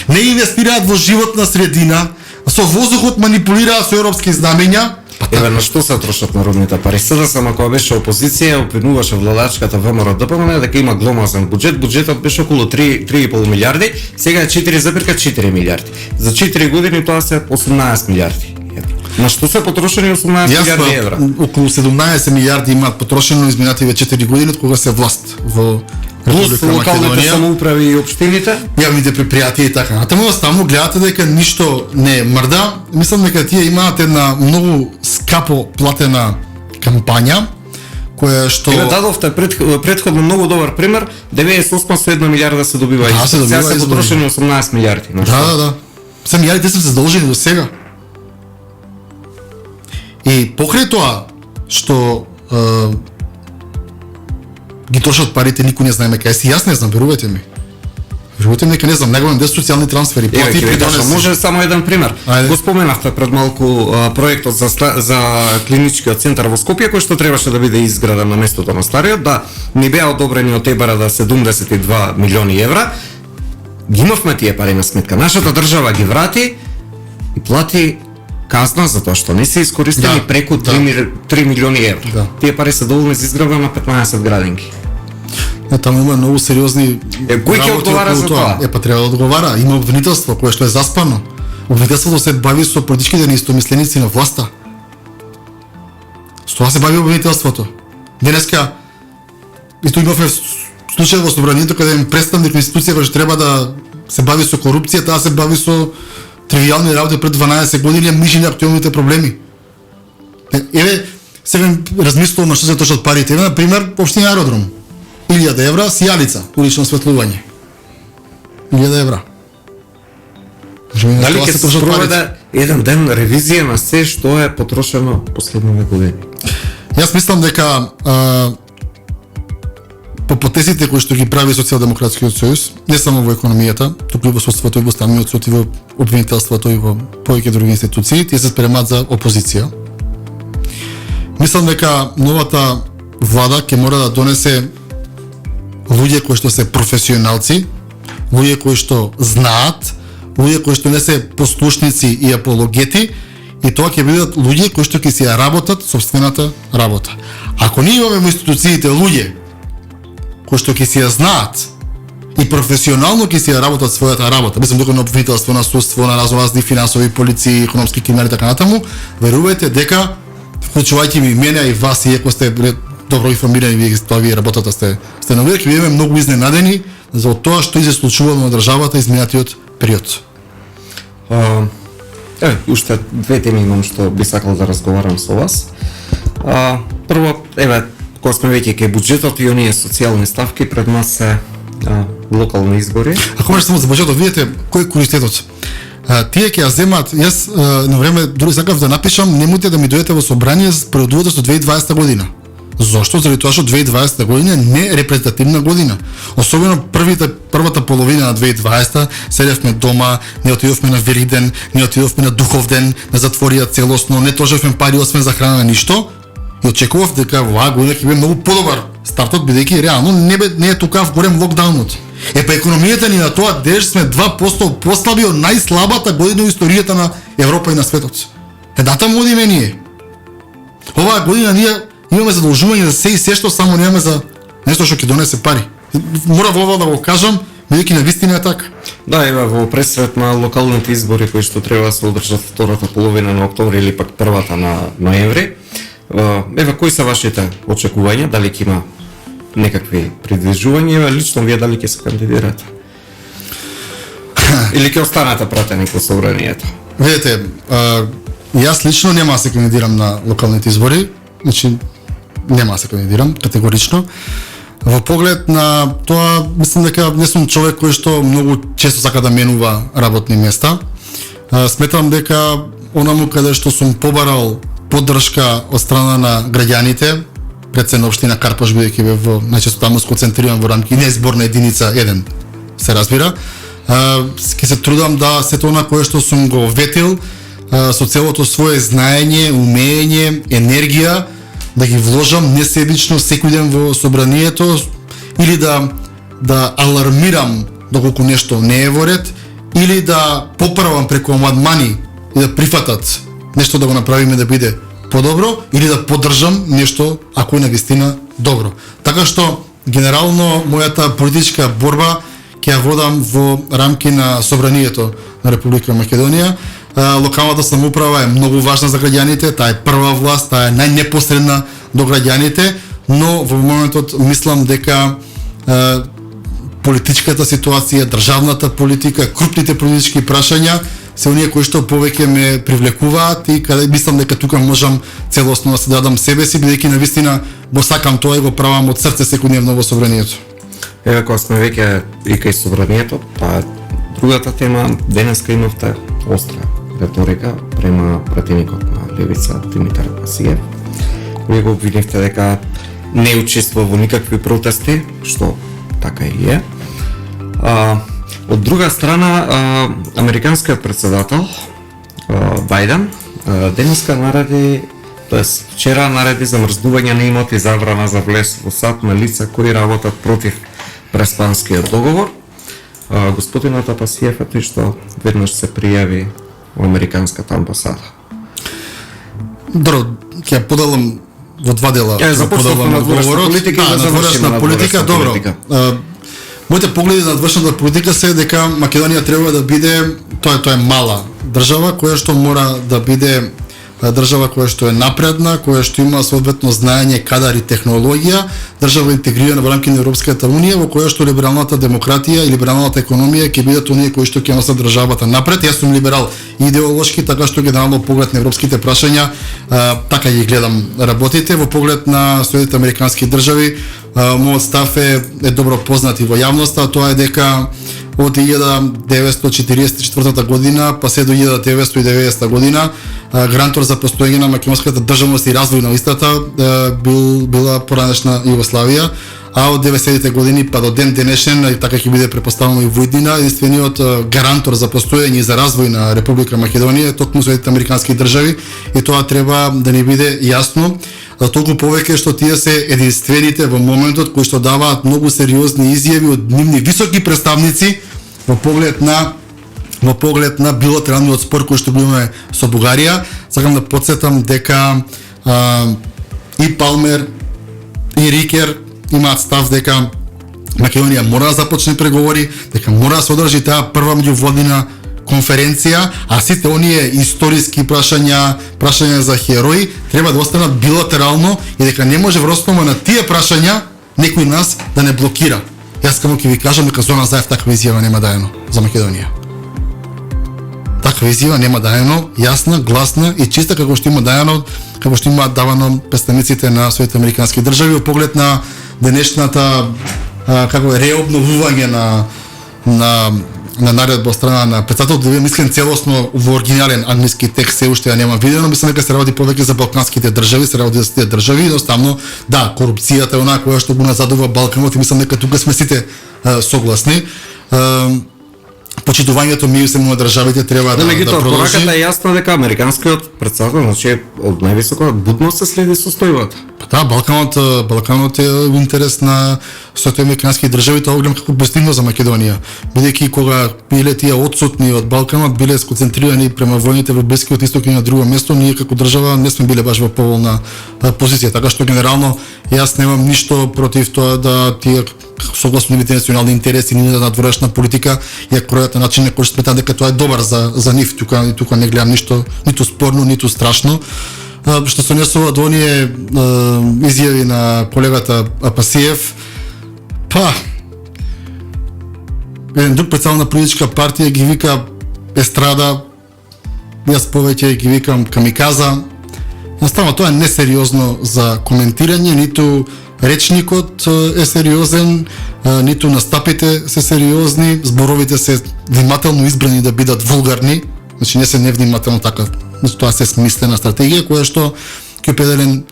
Не инвестираат во животна средина, со воздухот манипулираат со европски знамења. Еве на што се трошат народните пари? СДСМ кога беше опозиција, обвинуваше владачката ВМРО ДПМН дека има гломазен буџет. Буџетот беше околу 3,5 милиарди, сега е 4,4 милиарди. За 4 години тоа се 18 милиарди. На што се потрошени 18 милиарди евра? Околу 17 милиарди имаат потрошено изминативе 4 години од кога се власт во Плюс локалните самоуправи и општините, јавните предпријатија и така натаму. Ставно гледате дека ништо не мрда. Мислам дека тие имаат една многу скапо платена кампања која што Еве дадовте претходно многу добар пример, 98 со 1 милиарда се добива избори. Сега се потрошени 18 милиарди. Да. Се милиарди се задолжени до сега. И покрај тоа што ги трошат парите, никој не знаеме кај си. Јас не знам, верувате ми. Верувате ми дека не знам, неговам дес социјални трансфери, плати и придонеси. Може само еден пример. Ајде. Го споменавте пред малку проектот за клиничкиот центар во Скопје кој што требаше да биде изграден на местото на стариот, да не беа одобрени од ЕБРД 72 милиони евра. Ги имавме тие пари на сметка. Нашата држава ги врати и плати казна за тоа што не се искористени преку 3 милиони евра. Да. Тие пари се доволни за изградба на 15 градинки. Таму има многу сериозни кој ќе одговара за тоа? Па треба да одговара. Има обвинителство кое што е заспано. Обвинителството се бави со политичките неистомисленици на власта. Со тоа се бави обвинителството. Денеска исто имавме случај во собранието каде им представник на институција кој што треба да се бави со корупција, таа се бави со тривијални работи пред 12 години, миши на актуелните проблеми. Еве, сега размислувам на што се трошат парите. Еве, например, општина Аеродром. 1000 евра, сијалица, улично осветлување. 1000 евра. Дали ќе се проведе еден ден ревизија на се што е потрошено последниве години? Јас мислам дека по потезите кои што ги прави Социјалдемократскиот сојуз, не само во економијата, туку и во судството, и во Уставниот суд, и во обвинителството, и во повеќе други институции, тие се спремаат за опозиција. Мислам дека новата влада ќе мора да донесе луѓе кои што се професионалци, луѓе кои што знаат, луѓе кои што не се послушници и апологети, и тоа ќе бидат луѓе кои што ќе си ја работат собствената работа. Ако ние имаме во институциите луѓе кои што ќе си ја знаат и професионално ќе си ја работат својата работа, мислам дека на обвинителство, на судство, на разни финансови, полиции, економски криминали така натаму, верувајте дека вклучувајќи ми мене и вас, и ако сте добро информирани, вие работата сте нови, ќе бидеме многу изненадени за тоа што се случува на државата изминатиот период. Уште две теми имам што би сакал да разговарам со вас. Прво, кога сме веќе кај буџетот и оние социјални ставки, пред нас се локални избори. Ако може само за буџетот, видите кој е куриозитетот. Тие ќе ја земаат, јас на време дури сакав да напишам, немојте да ми дојдете во собрание за преодувате со 2020 година. Зошто? Заради тоа што 2020 година е нерепрезентативна година. Особено првата половина на 2020 седевме дома, не отидовме на Великден, не отидовме на Духовден, не затворија целосно, не трошевме пари освен за храна, ништо. И очекував дека оваа година ќе биде многу подобар стартот, бидејќи реално не е тукав голем локдаунот. Па економијата ни на тоа деш сме 2% послаби од најслабата година во историјата на Европа и на светот. Датам одиме ние. Оваа година ние имаме задолжување за се и се што, само немаме за нешто што ќе донесе пари. Мора ова да го кажам, бидејќи навистина е така. Да, ева во пресвет на локалните избори кои што треба да се одржат втората половина на октомври или пак првата на ноември. Ева, кои се вашите очекувања? Дали ќе има некакви придвижувања? Ева, лично вие дали ќе се кандидирате? Или ќе останете пратени по собранието? Видете, јас лично нема да се кандидирам на локалните избори, значи нема да се кандидирам категорично. Во поглед на тоа, мислам дека не сум човек кој што многу често сака да менува работни места. Сметам дека онаму каде што сум побарал поддршка од страна на граѓаните, пред се на општина Карпаш, бидејќи бев во најчесто таму сконцентриран во рамки не изборна единица 1, се разбира. Ќе се трудам да сето она кое што сум го ветил со целото свое знаење, умење, енергија, да ги вложам несебично секој ден во собранието, или да алармирам доколку нешто не е во ред, или да поправам преку амандмани и да прифатат нешто да го направиме да биде подобро, или да поддржам нешто ако е навистина добро. Така што генерално мојата политичка борба ќе ја водам во рамки на собранието на Република Македонија. Локалната самоуправа е многу важна за граѓаните, таа е прва власт, таа е најнепосредна до граѓаните, но во моментот мислам дека политичката ситуација, државната политика, крупните политички прашања се оние кои што повеќе ме привлекуваат и каде мислам дека тука можам целосно да се дадам себе си, бидејќи навистина го сакам тоа и го правам од срце секојдневно во собранието. Ева, кога сме веќе и кај собранието, таа другата тема, денеска имавте остра реторика према пратеникот на Левица Димитар Пасиев. Вие го обвинивте дека не учествува во никакви протести, што така и е. Од друга страна, американскиот председател Бајден денеска нареди, тоест вчера нареди замрзнување на имоти, забрана за влез во САД на лица кои работат против Преспанскиот договор. Господинот Апасиев е тој што веднаш се пријави во американската амбасада. Добро, ќе поделам во два дела. Започнавме на надворешна политика и да завршиме на политика. Добро. Моите погледи на надворешната политика се дека Македонија треба да биде, тоа е мала држава која што мора да биде држава која што е напредна, која што има соодветно знаење, кадар и технологија, држава интегрирана во рамки на Европската унија, во која што либералната демократија и либералната економија ќе бидат оние кои што ќе носат државата напред. Јас сум либерал идеолошки, така што генерално поглед на европските прашања, така ги гледам работите. Во поглед на Соединетите американски држави, мојот став е добро познат и во јавноста, тоа е дека од 1944 година па се до 1990 година грантор за постоење на македонската државност и развој на истата била поранешна Југославија, а од 90-те години па до ден денешен, и така ќе биде претпоставено и во иднина, единствениот гарантор за постоење и за развој на Република Македонија е токму Соединетите американски држави, и тоа треба да ни биде јасно, толку повеќе што тие се единствените во моментот кои што даваат многу сериозни изјави од нивни високи представници во поглед на билатералниот спор кој што го имаме со Бугарија. Сакам да потсетам дека и Палмер и Рикер имаат став дека Македонија мора да започне преговори, дека мора да се одржи таа прва меѓувладина конференција, а сите оние историски прашања за херои треба да останат билатерално и дека не може врз основа на тие прашања некој нас да не блокира. Јас каму ќе ви кажам дека Зоран Заев таква изјава нема даено за Македонија. Таква изјава нема даено, јасна, гласна и чиста како што има даено, како што има давано представниците на Соединетите американски држави во поглед на денешната реобновување на наредба од страна на председателот, да мислам целосно во оригинален англиски текст се уште ја нема видено, мислам дека се работи повеќе за балканските држави, се работи за тие држави, едноставно да, корупцијата е онаа која што го назадува Балканот и мислам дека тука сме сите согласни. почитувањето меѓусебно на државите треба да меѓутоа продолжи. пораката е јасна дека американскиот председател, значи од највисока будност се следи состојбата. Па да, Балканот е во интерес на сите американски држави, тоа гледам како bestino за Македонија. Бидејќи кога биле тие отсутни од Балканот, биле сконцентрирани према војните во Блискиот исток и на друго место, ние како држава не сме биле баш во поволна позиција, така што генерално јас немам ништо против тоа да тие согласно нивните национални интереси, нивната надворешна политика ја кројат на начин на кој што сметам дека тоа е добар за нив. Тука не гледам ништо ниту спорно, ниту страшно. Што се однесува до оние изјави на колегата Апасиев, па еден друг председател на политичка партија ги вика естрада, јас повеќе ги викам камиказа. Наставно тоа е несериозно за коментирање, ниту речникот е сериозен, ниту настапите се сериозни, зборовите се внимателно избрани да бидат вулгарни, значи не се невнимателно така, тоа се смислена стратегија која што ќе определен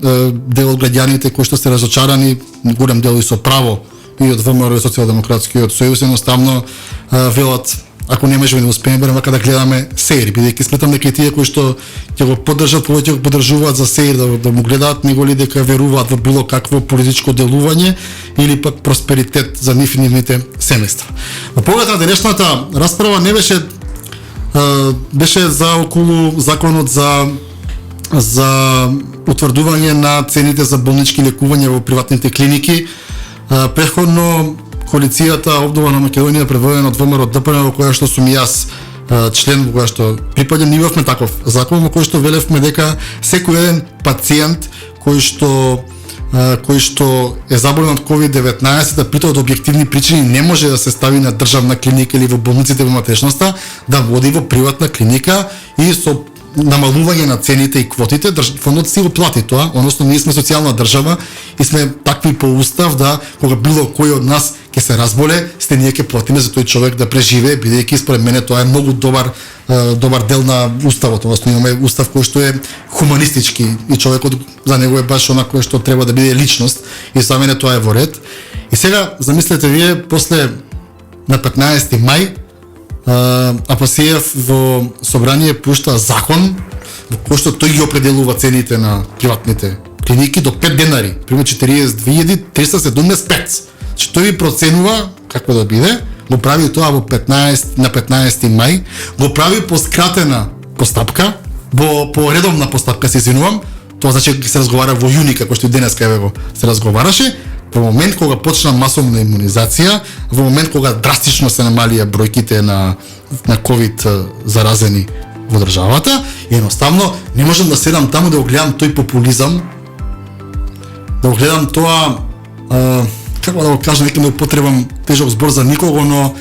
дел од граѓаните кои што се разочарани, голем дел и со право и од ВМРО и Социјалдемократскиот сојуз едноставно велат ако не можеме да успееме вака да гледаме Сеир, бидејќи сметам дека тие кои што ќе го поддржат, повеќе го поддржуваат за Сеир да му гледаат, него ли дека веруваат во било какво политичко делување или пак просперитет за нив и нивните семејства. Во поглед на денешната расправа не беше за околу законот за утврдување на цените за болнички лекувања во приватните клиники. Претходно коалицијата Обнова на Македонија, предводена од ВМРО ДПМ, во која што сум јас член, во која што припаѓам, ние имавме таков закон во кој што велевме дека секој еден пациент кој што е заболен од COVID-19, да притоа од објективни причини не може да се стави на државна клиника или во болниците во матрешноста, да води во приватна клиника и со намалување на цените и квотите, фондот си го плати тоа, односно ние сме социјална држава и сме такви по устав да кога било кој од нас ќе се разболе, сте ние ќе платиме за тој човек да преживее, бидејќи според мене тоа е многу добар дел на уставот, односно имаме устав кој што е хуманистички и човекот за него е баш она кој што треба да биде личност и за мене тоа е во ред. И сега замислете вие после на 15 мај Апасиев во собрание пушта закон во кој што тој ги определува цените на приватните клиники до 5 денари, пример 42.375. Значи тој ви проценува како да биде, го прави тоа на 15 мај, го прави по скратена постапка, по редовна постапка се извинувам, тоа значи се разговара во јуни како што и денеска еве го се разговараше. Во момент кога почна масовна имунизација, во момент кога драстично се намалија бројките на ковид заразени во државата, едноставно не можам да седам таму да го гледам тој популизам, да го гледам тоа, како да го кажам, нека не употребам тежок збор за никого, но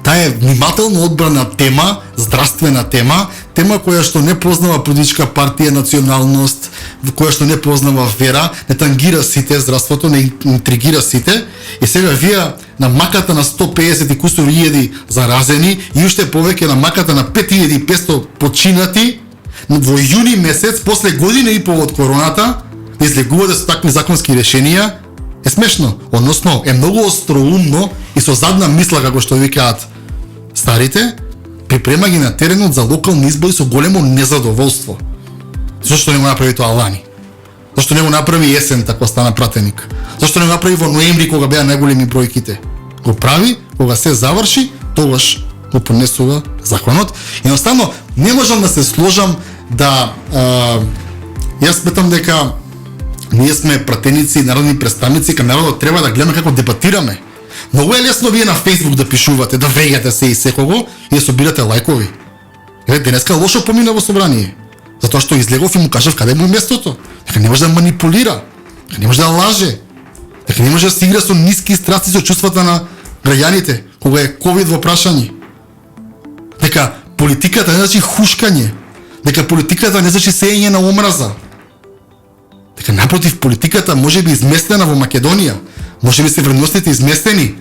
таа е внимателно одбрана тема, здравствена тема која што не познава политичка партија, националност, која што не познава вера, не тангира сите здравството, не интригира сите, и сега вие на маката на 150 и кусур илјади заразени и уште повеќе на маката на 5500 починати во јуни месец после година и пол од короната излегувате со такви законски решенија, е смешно, односно е многу остроумно и со задна мисла како што викаат старите, припрема ги на теренот за локални избори со големо незадоволство. Зошто не го направи тоа лани? Зошто не го направи есента кога стана пратеник? Зошто не го направи во ноември кога беа најголеми бројките? Го прави кога се заврши, тогаш го понесува законот. Едноставно не можам да се сложам да јас сметам дека ние сме пратеници, народни представници, кај народот треба да гледаме како дебатираме. Многу е лесно вие на Facebook да пишувате, да вреѓате се и секого и да собирате лајкови. Еве денеска лошо помина во собрание. Затоа што излегов и му кажав каде му е местото. Дека не може да манипулира, дека не може да лаже, дека не може да се игра со ниски страсти, со чувствата на граѓаните, кога е ковид во прашање. Дека политиката не значи хушкање, дека политиката не значи сеење на омраза. Дека напротив политиката може би изместена во Македонија, може би се вредностите изместени,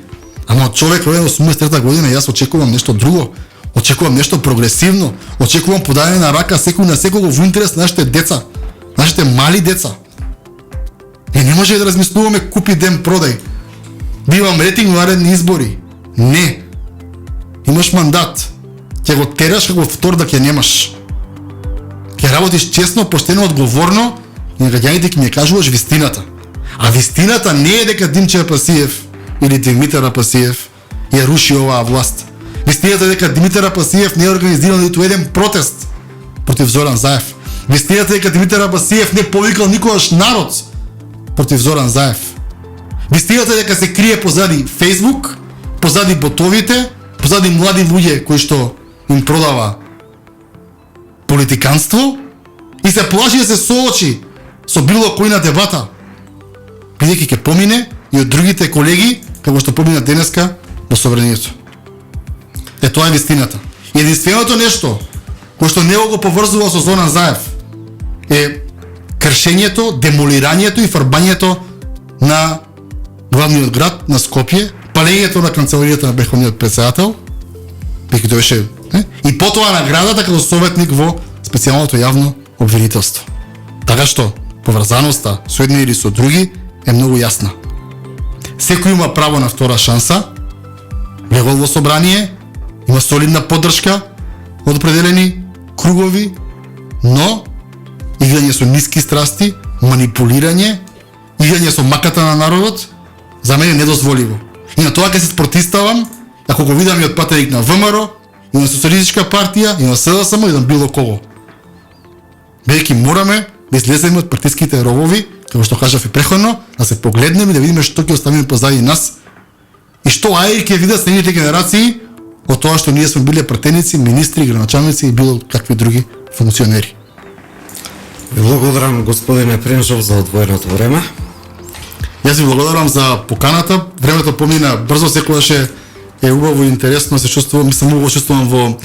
ама од човек роден 83 година јас очекувам нешто друго. Очекувам нешто прогресивно, очекувам подајање на рака секој на секого во интерес на нашите деца, нашите мали деца. Не може да размислуваме купи ден продај. Бивам рейтинг во наредни избори. Не. имаш мандат, ќе го тераш како втор да ќе немаш. Ќе работиш честно, поштено, одговорно и на граѓаните ќе ми кажуваш вистината. А вистината не е дека Димче Апасиев или Димитар Апасиев ја руши оваа власт. Вистината е дека Димитар Апасиев не е организирал ниту еден протест против Зоран Заев. Вистината е дека Димитар Апасиев не повикал никогаш народ против Зоран Заев. Вистината е дека се крие позади Facebook, позади ботовите, позади млади луѓе кои што им продава политиканство и се плаши да се соочи со било кој на дебата, бидејќи ќе помине и од другите колеги, како што помина денеска во собранието. Тоа е вистината. Единственото нешто кој што не го поврзува со Зоран Заев е кршењето, демолирањето и фарбањето на главниот град на Скопје, палењето на канцеларијата на врховниот претседател, бидејќи тоа беше и потоа наградата како советник во специјалното јавно обвинителство. Така што поврзаноста со едни или со други е многу јасна. Секој има право на втора шанса, влегол во собрание, има солидна поддршка од определени кругови, но играње со ниски страсти, манипулирање, играње со маката на народот, за мене е недозволиво. И на тоа ќе се спротивставам, ако го видам и од патерик на ВМРО, и на Социјалистичка партија, и на СДСМ, и на било кого. Бидејќи мораме да излеземе од партиските ровови, како што кажав и преходно, да се погледнеме и да видиме што ќе оставиме позади нас и што ајде ќе видат следните генерации од тоа што ние сме биле пратеници, министри, граначалници и било какви други функционери. Ви благодарам, господине Принжов, за одвоеното време. Јас ви благодарам за поканата. Времето помина брзо, секогаш е убаво и интересно, се чувствувам, мислам убаво чувствувам во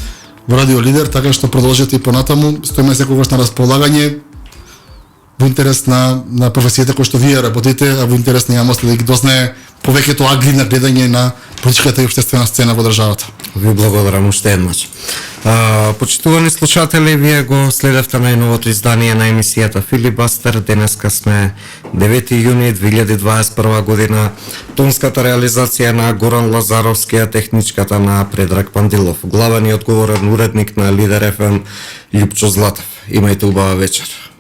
Радио Лидер, така што продолжете и понатаму. Стоиме секогаш на располагање во интерес на професијата која што вие работите, а во интерес на јавноста да ги дознае повеќето агли на гледање на политичката и општествена сцена во државата. Ви благодарам уште еднаш. Почитувани слушатели, вие го следевте најновото издание на емисијата Филибастер. Денеска сме 9 јуни 2021 година. Тонската реализација на Горан Лазаровски, а техничката на Предраг Пандилов. Главен и одговорен уредник на Лидер ФМ Љупчо Златев. Имајте убава вечер.